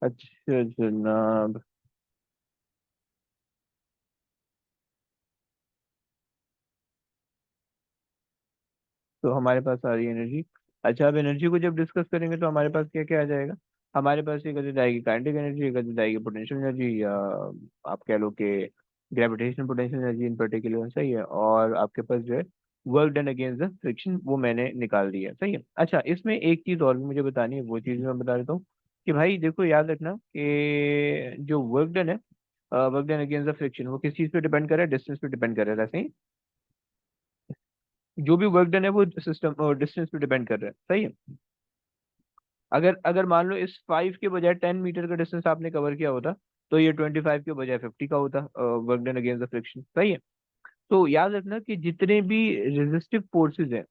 अच्छा जनाब। तो हमारे पास आ रही है एनर्जी। अच्छा, अब एनर्जी को जब डिस्कस करेंगे तो हमारे पास क्या क्या आ जाएगा? हमारे पास एक तो जाएगी काइनेटिक एनर्जी, एक तो जाएगी पोटेंशियल एनर्जी, या आप कह लो कि gravitational potential energy in particular, सही है। और आपके पास जो है work done against the friction, वो मैंने निकाल दिया, सही है। अच्छा, इसमें एक चीज और भी मुझे बतानी है, वो चीज मैं बता देता हूँ कि भाई देखो, याद रखना कि जो वर्क डन है, work done against the friction, वो किस चीज पे डिपेंड कर रहा है? डिस्टेंस पे डिपेंड कर रहा है, ऐसे ही। जो भी वर्क डन है वो सिस्टम डिस्टेंस पे डिपेंड कर रहा है, सही है। अगर अगर मान लो इस 5 के बजाय 10 मीटर का डिस्टेंस आपने कवर किया होता, तो ये 25 के बजाय 50 का होता, work done against the friction, सही है। तो याद रखना कि जितने भी रेजिस्टिव फोर्सेस हैं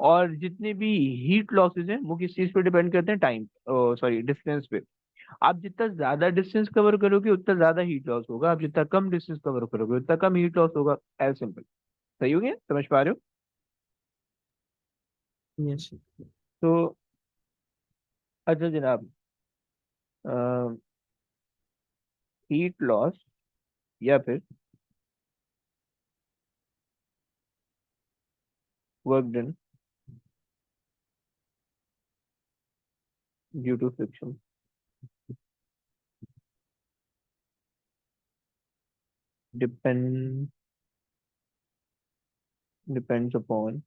और जितने भी हीट लॉसेस हैं, वो किस चीज पे डिपेंड करते हैं? टाइम, सॉरी, डिस्टेंस पे। आप जितना ज्यादा डिस्टेंस कवर करोगे उतना ज्यादा हीट लॉस होगा, आप जितना कम डिस्टेंस कवर करोगे उतना कम हीट लॉस होगा। As simple. सही हो गया? समझ पा रहे हो? यस। तो अच्छा जनाब, हीट लॉस या फिर work done due to friction depend depends upon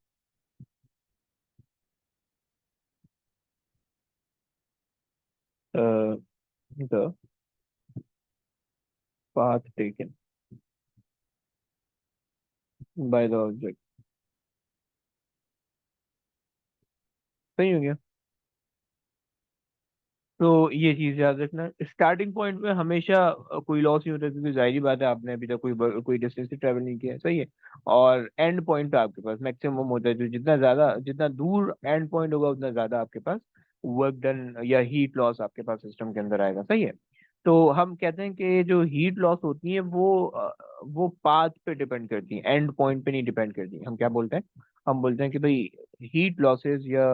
the path taken by the object. सही हो गया? तो ये चीज याद रखना, स्टार्टिंग पॉइंट में हमेशा कोई लॉस नहीं होता, क्योंकि जाहिर बात है आपने अभी तक कोई डिस्टेंस से ट्रेवल नहीं किया है, सही है। और एंड पॉइंट पे आपके पास मैक्सिमम होता है, जो जितना दूर एंड पॉइंट होगा उतना ज्यादा आपके पास वर्क डन या हीट लॉस आपके पास सिस्टम के अंदर आएगा, सही है। तो हम कहते हैं कि जो हीट लॉस होती है वो पाथ पे डिपेंड करती है, एंड पॉइंट पे नहीं डिपेंड करती। हम क्या बोलते हैं? हम बोलते हैं कि भाई हीट लॉसेस या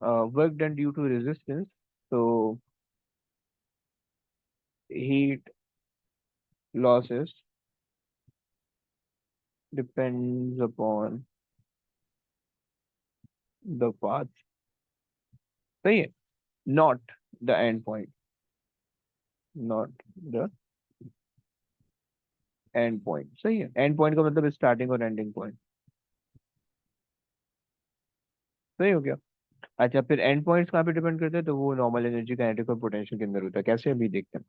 work done due to resistance, तो heat losses depends upon the path, सही है, not the end point, not the end point, सही है। end point का मतलब स्टार्टिंग और एंडिंग पॉइंट। सही हो गया? अच्छा, फिर एंड पॉइंट्स कहाँ पे डिपेंड करते हैं? तो वो नॉर्मल एनर्जी, काइनेटिक और पोटेंशियल के अंदर होता है। कैसे? अभी देखते हैं।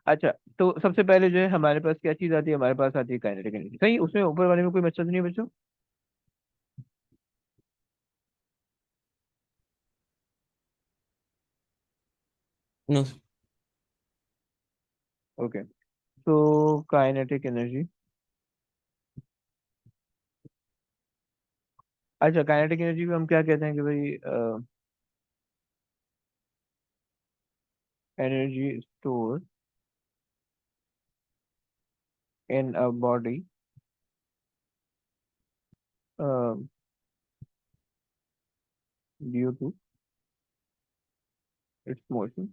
अच्छा, तो सबसे पहले जो है हमारे पास क्या चीज आती है? हमारे पास आती है काइनेटिक एनर्जी, सही। उसमें ऊपर वाले में कोई मतलब नहीं बच्चों? नो। ओके। तो काइनेटिक एनर्जी, अच्छा काइनेटिक एनर्जी को हम क्या कहते हैं कि भाई energy store in a body uh, due to its motion।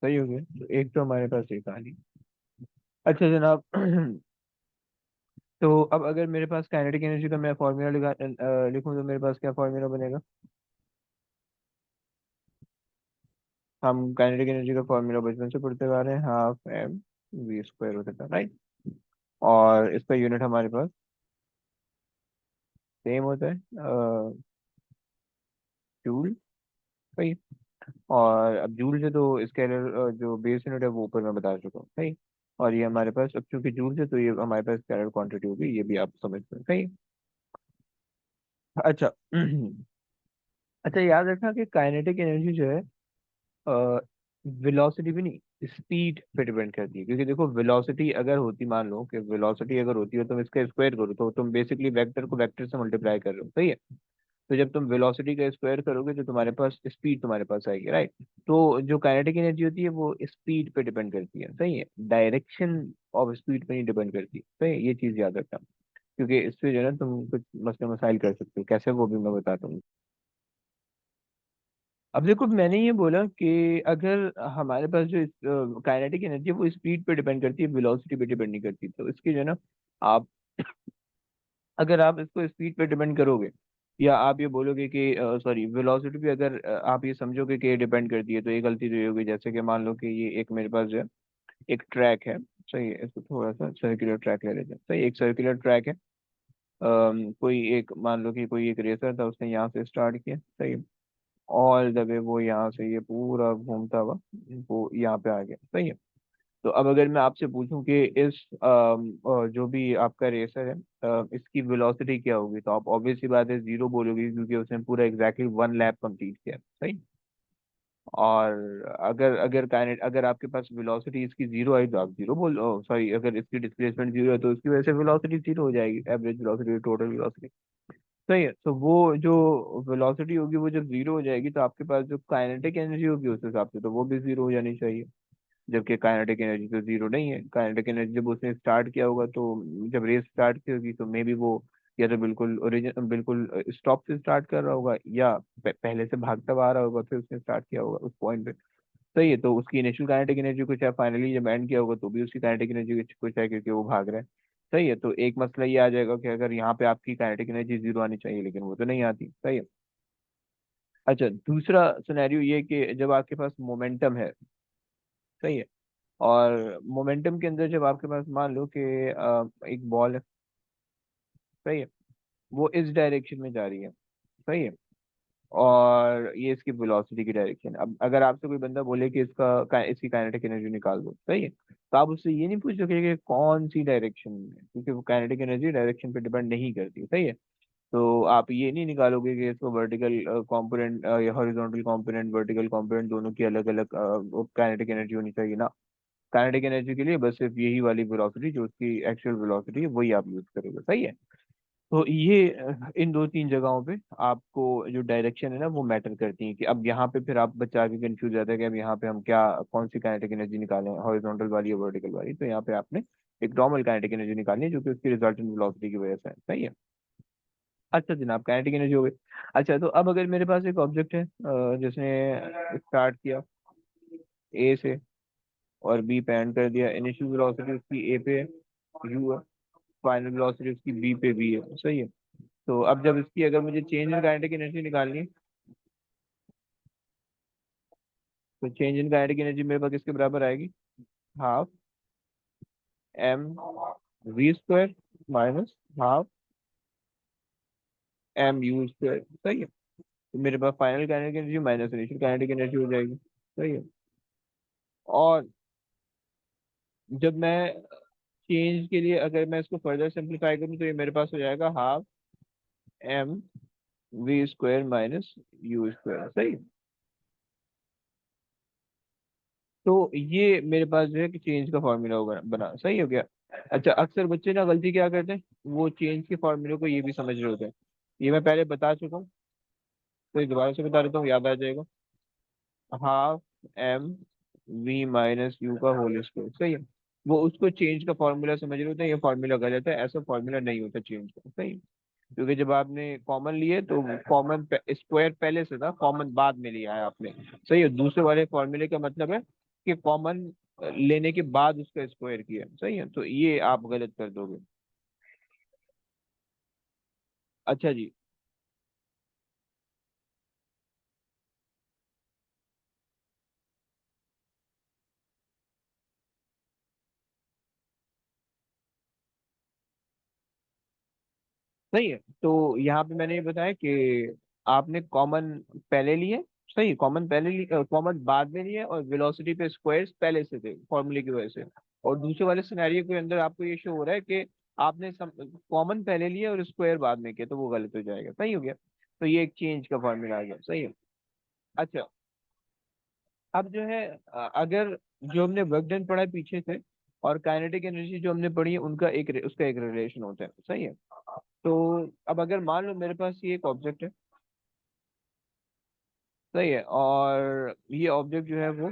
सही हो गया? तो एक तो हमारे पास एक कहानी। अच्छा जनाब, तो अब अगर मेरे पास काइनेटिक एनर्जी का मैं फॉर्मूला लिखूं, तो मेरे पास क्या फॉर्मूला बनेगा? हम काइनेटिक एनर्जी का फॉर्मूला बचपन से पढ़ते आ रहे हैं, हाफ एम वी स्क्वायर होता था, राइट। और इसका यूनिट हमारे पास सेम होता है, जूल, सही। और अब जूल से तो स्केलर जो बेस यूनिट है वो ऊपर मैं बता चुका हूँ, सही। और ये हमारे पास अब चूंकि जूल से, तो ये हमारे पास स्केलर क्वांटिटी होगी, ये भी आप समझते हैं, सही। अच्छा, अच्छा याद रखना कि काइनेटिक एनर्जी जो है वेलोसिटी भी नहीं, स्पीड पे डिपेंड करती है। क्योंकि देखो, वेलोसिटी अगर होती, मान लो कि वेलोसिटी अगर होती है, तुम इसका स्क्वायर करो, तो तुम बेसिकली वेक्टर को वेक्टर से मल्टीप्लाई कर रहे हो, सही है। तो जब तुम वेलोसिटी का स्क्वायर करोगे तो तुम्हारे पास स्पीड तुम्हारे पास आएगी, राइट। तो जो काइनेटिक एनर्जी होती है वो स्पीड पे डिपेंड करती है, सही है। डायरेक्शन ऑफ स्पीड पे नहीं डिपेंड करती, सही है। ये चीज याद रखना, क्योंकि इससे जो है ना तुम कुछ मसले मसाइल कर सकते हो, कैसे वो भी मैं बताता हूँ। अब देखो मैंने ये बोला कि अगर हमारे पास जो काइनेटिक एनर्जी है वो स्पीड पे डिपेंड करती है, वेलोसिटी पे डिपेंड नहीं करती, तो इसकी जो है ना, आप अगर आप इसको स्पीड पे डिपेंड करोगे, या आप ये बोलोगे कि सॉरी वेलोसिटी पे अगर आप ये समझोगे कि डिपेंड करती है, तो ये गलती तो ये होगी। जैसे कि मान लो कि ये एक मेरे पास जो है एक ट्रैक है, सही है, इसको थोड़ा सा सर्कुलर ट्रैक ले लेते हैं, सही, एक सर्कुलर ट्रैक है। कोई एक मान लो कि कोई एक रेसर था, उसने यहाँ से स्टार्ट किया, सही है, ऑल द वे वो यहाँ से ये पूरा घूमता हुआ वो यहाँ पे आ गया, सही है। तो अब अगर मैं आपसे पूछूं कि इस जो भी आपका रेसर है, इसकी वेलोसिटी क्या होगी, तो आप ऑब्वियसली बात है जीरो बोलोगे, क्योंकि उसने पूरा एग्जैक्टली वन लैप कंप्लीट किया, सही। और अगर अगर काइनेट अगर आपके पास वेलोसिटी इसकी जीरो आई तो आप जीरो बोल, सॉरी, अगर इसकी डिस्प्लेसमेंट जीरो है तो उसकी वजह से वेलोसिटी जीरो हो जाएगी, एवरेज वेलोसिटी, टोटल वेलोसिटी, सही है। तो वो जो वेलोसिटी होगी वो जब जीरो हो जाएगी, तो आपके पास जो काइनेटिक एनर्जी होगी उस हिसाब से तो वो भी जीरो हो जानी चाहिए। जबकि काइनेटिक एनर्जी तो जीरो नहीं है, काइनेटिक एनर्जी जब उसने स्टार्ट किया होगा, तो जब रेस स्टार्ट की होगी तो मे बी वो या तो बिल्कुल ओरिजिन बिल्कुल स्टॉप से स्टार्ट कर रहा होगा, या पहले से भागता हुआ आ रहा होगा, फिर उसने स्टार्ट किया होगा उस पॉइंट पे, सही है। तो उसकी इनिशियल काइनेटिक एनर्जी कुछ है, फाइनली जब एंड किया होगा तो भी उसकी काइनेटिक एनर्जी कुछ है, क्योंकि वो भाग रहा है, सही है। तो एक मसला ये आ जाएगा कि अगर यहाँ पे आपकी काइनेटिक एनर्जी जीरो आनी चाहिए, लेकिन वो तो नहीं आती, सही है। अच्छा, दूसरा सिनेरियो ये कि जब आपके पास मोमेंटम है, सही है, और मोमेंटम के अंदर जब आपके पास मान लो कि एक बॉल है, सही है, वो इस डायरेक्शन में जा रही है, सही है, और ये इसकी वेलोसिटी की डायरेक्शन। अब अगर आपसे कोई बंदा बोले कि इसकी काइनेटिक एनर्जी निकाल दो, सही है, तो आप उससे ये नहीं पूछ सके कि कौन सी डायरेक्शन में, क्योंकि वो काइनेटिक एनर्जी डायरेक्शन पे डिपेंड नहीं करती, सही है। तो आप ये नहीं निकालोगे कि इसको वर्टिकल कंपोनेंट या हॉरिजॉन्टल कंपोनेंट, वर्टिकल कंपोनेंट दोनों की अलग अलग काइनेटिक एनर्जी होनी चाहिए ना। काइनेटिक एनर्जी के लिए बस सिर्फ यही वाली वेलोसिटी, जो उसकी एक्चुअल वेलोसिटी है, वही आप यूज करोगे, सही है। तो ये इन दो तीन जगहों पे आपको जो डायरेक्शन है ना वो मैटर करती है, कि अब यहाँ पे फिर आप बच्चा के कंफ्यूज जाता है कि अब यहाँ पे हम क्या, कौन सी काइनेटिक एनर्जी निकालें, हॉरिजॉन्टल वाली या वर्टिकल वाली। तो यहाँ पे आपने एक नॉर्मल काइनेटिक एनर्जी निकालनी है, जो कि उसकी रिजल्टेंट वेलोसिटी की वजह से है, सही है। अच्छा जनाब, काइनेटिक एनर्जी हो गई। अच्छा, तो अब अगर मेरे पास एक ऑब्जेक्ट है जिसने स्टार्ट किया ए से और बी पे एंड कर दिया, इनिशियल वेलोसिटी उसकी ए पे यू है, फाइनल वेलोसिटी उसकी बी पे वी है, सही है। तो अब जब इसकी अगर मुझे चेंज इन काइनेटिक एनर्जी निकालनी है, तो चेंज इन काइनेटिक एनर्जी मेरे पास किसके बराबर आएगी, half M we square minus half M U square, सही है। तो मेरे पास final kinetic energy minus initial kinetic energy हो जाएगी, सही है। और जब मैं चेंज के लिए अगर मैं इसको फर्दर सिंप्लीफाई करूँ, तो ये मेरे पास हो जाएगा half M we square minus u square, सही। तो ये मेरे पास जो है कि चेंज का फॉर्मूला होगा बना, सही हो गया। अच्छा, अक्सर बच्चे ना गलती क्या करते हैं, वो चेंज के फॉर्मूले को ये भी समझ रहे होते हैं। ये मैं पहले बता चुका हूँ, तो ये दोबारा से बता देता हूँ, याद आ जाएगा। Half M v minus u का होल स्क्वायर, सही है। वो उसको चेंज का फॉर्मूला समझ रहे होते हैं, ये फॉर्मूला गलत है, ऐसा फॉर्मूला नहीं होता चेंज का, सही है। क्योंकि जब आपने कॉमन लिए तो कॉमन स्क्वायर पहले से था, कॉमन बाद में लिया है आपने, सही है। दूसरे वाले फॉर्मूले का मतलब है कि कॉमन लेने के बाद उसका स्क्वायर किया, सही है। तो ये आप गलत कर दोगे। अच्छा जी, सही है। तो यहाँ पे मैंने ये बताया कि आपने कॉमन पहले लिए, सही, कॉमन पहले लिए, कॉमन बाद में लिए, और वेलोसिटी पे स्क्वायर्स पहले से थे फॉर्मूले की वजह से। और दूसरे वाले सिनेरियो के अंदर आपको ये शो हो रहा है कि आपने कॉमन पहले लिए और स्क्वायर बाद में किया, तो वो गलत हो जाएगा, सही हो गया। तो ये एक चेंज का फॉर्मूला आ गया, सही है। अच्छा, अब जो है अगर जो हमने वर्क डन पढ़ा है पीछे से, और काइनेटिक एनर्जी जो हमने पढ़ी है, उनका उसका एक रिलेशन होता है, सही है। तो अब अगर मान लो मेरे पास ये एक ऑब्जेक्ट है, सही है, और ये ऑब्जेक्ट जो है वो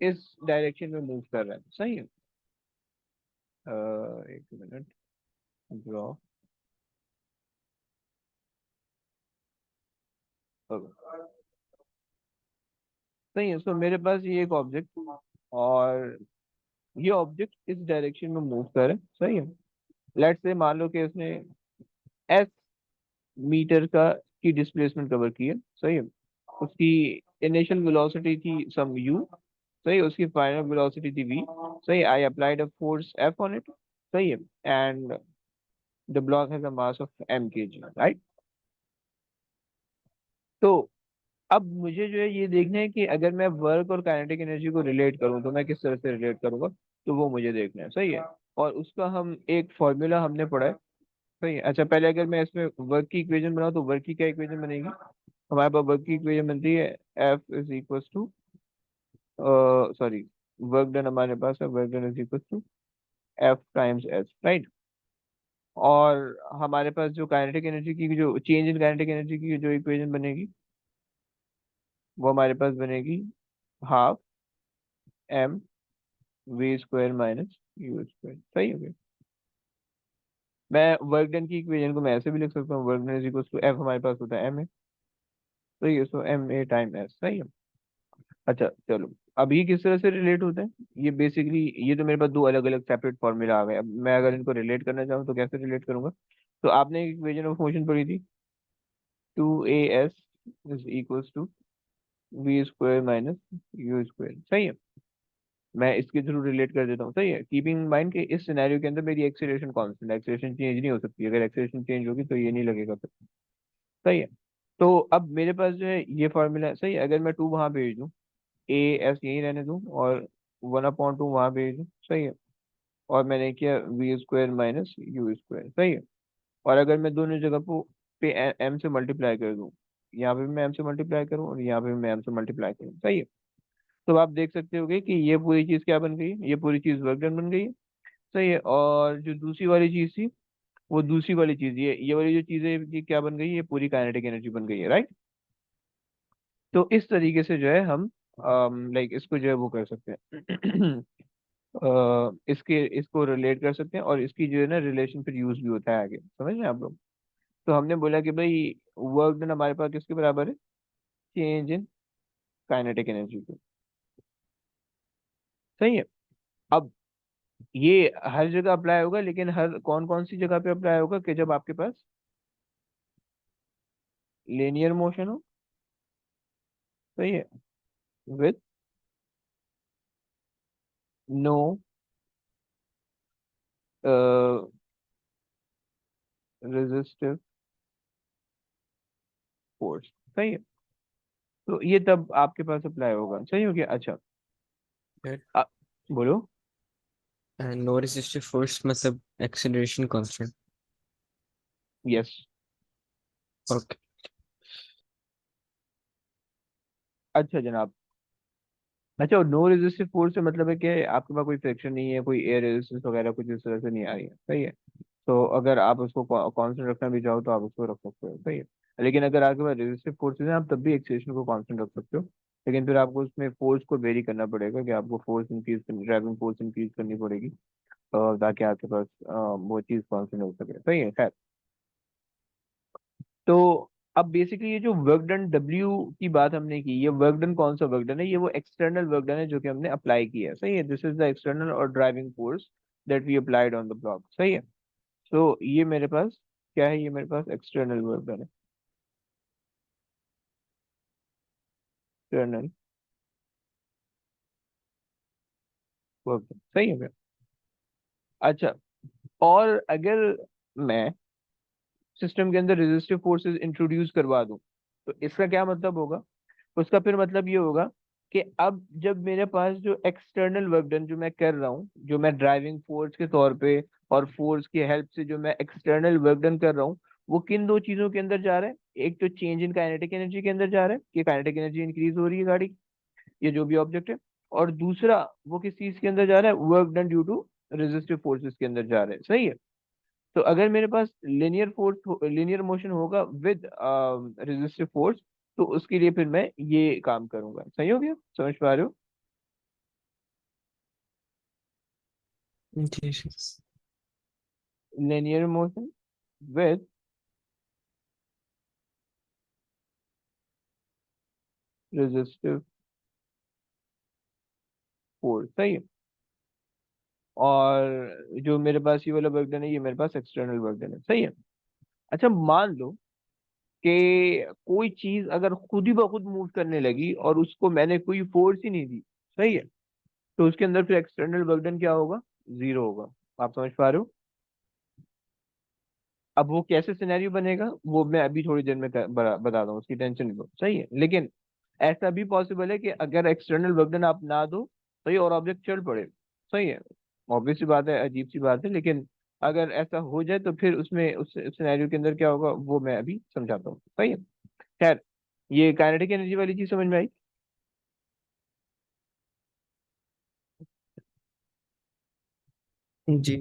इस डायरेक्शन में मूव कर रहा है, सही है। एक मिनट, ड्रॉ। सही है। सो मेरे पास ये एक ऑब्जेक्ट, और ये ऑब्जेक्ट इस डायरेक्शन में मूव करे, सही है। लेट्स से मान लो कि उसने एस मीटर का की डिस्प्लेसमेंट कवर की है, सही है। उसकी इनिशियल वेलोसिटी थी सम यू, सही है। उसकी फाइनल वेलोसिटी थी वी, सही। I applied a force F on it, सही है। And the block has a mass of m k g, right. तो अब मुझे जो है ये देखना है कि अगर मैं वर्क और काइनेटिक एनर्जी को रिलेट करूं तो मैं किस तरह से रिलेट करूंगा, तो वो मुझे देखना है, सही है। और उसका हम एक फॉर्मूला हमने पढ़ा है, सही है। अच्छा, पहले अगर मैं इसमें वर्क की इक्वेशन बनाऊं तो वर्क की क्या इक्वेशन बनेगी? हमारे पास वर्क की इक्वेशन बनती है F is equal to, sorry, work done हमारे पास है, work done is equal to F times s, right. और हमारे पास जो काइनेटिक एनर्जी की जो चेंज इन काइनेटिक एनर्जी की जो इक्वेशन बनेगी, वो हमारे पास बनेगी half M we square minus u square, सही हो गया। मैं वर्क डन की इक्वेशन को मैं ऐसे भी लिख सकता हूँ, work done is equal to F हमारे पास होता है एम ए, सही है। So m a time s, सही है। अच्छा चलो, अब ये किस तरह से रिलेट होते हैं? ये बेसिकली, ये तो मेरे पास दो अलग अलग सेपरेट फॉर्मूला आ गए। अब मैं अगर इनको रिलेट करना चाहूँ तो कैसे रिलेट करूंगा? तो आपने एक इक्वेशन ऑफ मोशन पढ़ी थी, two a s is equals to v square minus u square, सही है। मैं इसके थ्रू रिलेट कर देता हूँ, सही है। कीपिंग इन माइंड कि इस सिनेरियो के अंदर मेरी एक्सीलरेशन कांस्टेंट है, एक्सीलरेशन चेंज नहीं हो सकती। अगर एक्सीलरेशन चेंज होगी तो ये नहीं लगेगा फिर, सही है। तो अब मेरे पास जो है ये फॉर्मूला है, सही है। अगर मैं टू वहां भेज दूँ, ए एस यहीं रहने दूँ, और 1/2 वहां भेज दूँ, सही है। और मैंने किया v square minus u square, सही है। और अगर मैं दोनों जगह पे एम से मल्टीप्लाई कर दूँ, यहाँ पे भी मैं एम से मल्टीप्लाई करूँ और यहाँ पे भी मैं एम से मल्टीप्लाई करूँ, सही है। तो आप देख सकते होगे कि ये पूरी चीज़ क्या बन गई है, ये पूरी चीज़ वर्क डन बन गई है, सही है। और जो दूसरी वाली चीज़ थी, वो दूसरी वाली चीज़, ये वाली जो चीज़ है, ये क्या बन गई है? ये पूरी काइनेटिक एनर्जी बन गई है, राइट। तो इस तरीके से जो है हम लाइक इसको जो है वो कर सकते हैं। इसके इसको रिलेट कर सकते हैं, और इसकी जो है ना रिलेशन फिर यूज भी होता है आगे, समझ रहे हैं आप लोग? तो हमने बोला कि भाई वर्क डन हमारे पास किसके बराबर है? चेंज इन काइनेटिक एनर्जी को, सही है। अब ये हर जगह अप्लाई होगा, लेकिन हर कौन कौन सी जगह पे अप्लाई होगा? कि जब आपके पास लीनियर मोशन हो, सही है, विथ नो रेजिस्टिव फोर्स, सही है। तो ये तब आपके पास अप्लाई होगा, सही हो गया। अच्छा, अ, बोलो। नो रेसिस्टिव फोर्स मतलब एक्सेलरेशन कांस्टेंट। यस। ओके। अच्छा जनाब। अच्छा, और नो रेजिस्टिव फोर्स से मतलब है कि आपके पास कोई फ्रिक्शन नहीं है, कोई एयर रेजिस्टेंस वगैरह कुछ इस तरह से नहीं आ रही है, सही है। तो अगर आप उसको कांस्टेंट रखना भी चाहो तो आप उसको रख सकते हो, सही है। लेकिन अगर आपके पास रेजिस्टिव फोर्सेज हैं, आप तब भी एक्सेशन को कांस्टेंट रख सकते हो। लेकिन फिर आपको उसमें फोर्स को वेरी करना पड़ेगा, कि आपको फोर्स इंक्रीज करनी, ड्राइविंग फोर्स इंक्रीज करनी पड़ेगी, ताकि आपके पास वो चीज़ कांस्टेंट हो सके, सही है। खैर, तो अब बेसिकली ये जो वर्क डन डब्ल्यू की बात हमने की, ये वर्क डन कौन सा वर्क डन है? ये वो एक्सटर्नल वर्क डन है जो कि हमने अप्लाई किया है, सही है। दिस इज द एक्सटर्नल और driving force that we applied on the block, सही है। तो ये मेरे पास क्या है? ये मेरे पास एक्सटर्नल वर्क डन है, एक्सटर्नल वर्क डन, सही है। अच्छा, और अगर मैं सिस्टम के अंदर रेजिस्टिव फोर्सेस इंट्रोड्यूस करवा दूं, तो इसका क्या मतलब होगा? उसका फिर मतलब ये होगा कि अब जब मेरे पास जो एक्सटर्नल वर्क डन जो मैं कर रहा हूँ, जो मैं ड्राइविंग फोर्स के तौर पे और फोर्स की हेल्प से जो मैं एक्सटर्नल वर्क डन कर रहा हूँ, वो किन दो चीजों के अंदर जा रहा है? एक तो चेंज इन काइनेटिक एनर्जी के अंदर जा रहा है, कि काइनेटिक एनर्जी इंक्रीज हो रही है गाड़ी, ये जो भी ऑब्जेक्ट है। और दूसरा वो किस चीज के अंदर जा रहा है? Work done due to resistive forces के अंदर जा रहे हैं, सही है। तो अगर मेरे पास लिनियर फोर्स, लिनियर मोशन होगा विद रेजिस्टिव फोर्स, तो उसके लिए फिर मैं ये काम करूंगा, सही हो गया? समझ पा रहे हो? ठीक है। Linear motion with resistive force, सही है। और जो मेरे पास ये वाला वर्क डन है, ये मेरे पास एक्सटर्नल वर्क डन है, सही है। अच्छा, मान लो कि कोई चीज अगर खुद ही ब खुद मूव करने लगी और उसको मैंने कोई फोर्स ही नहीं दी, सही है, तो उसके अंदर फिर एक्सटर्नल वर्क डन क्या होगा? जीरो होगा। आप समझ पा रहे हो? अब वो कैसे सिनेरियो बनेगा वो मैं अभी थोड़ी देर में बताता हूँ, उसकी टेंशन नहीं लो, सही है। लेकिन ऐसा भी पॉसिबल है कि अगर एक्सटर्नल वर्क डन आप ना दो तो ये और ऑब्जेक्ट चल पड़े, सही है। ऑब्वियस सी बात है, अजीब सी बात है, लेकिन अगर ऐसा हो जाए तो फिर उसमें उस सिनेरियो के अंदर क्या होगा वो मैं अभी समझाता हूँ, सही है। खैर, ये काइनेटिक एनर्जी वाली चीज समझ में आई? जी।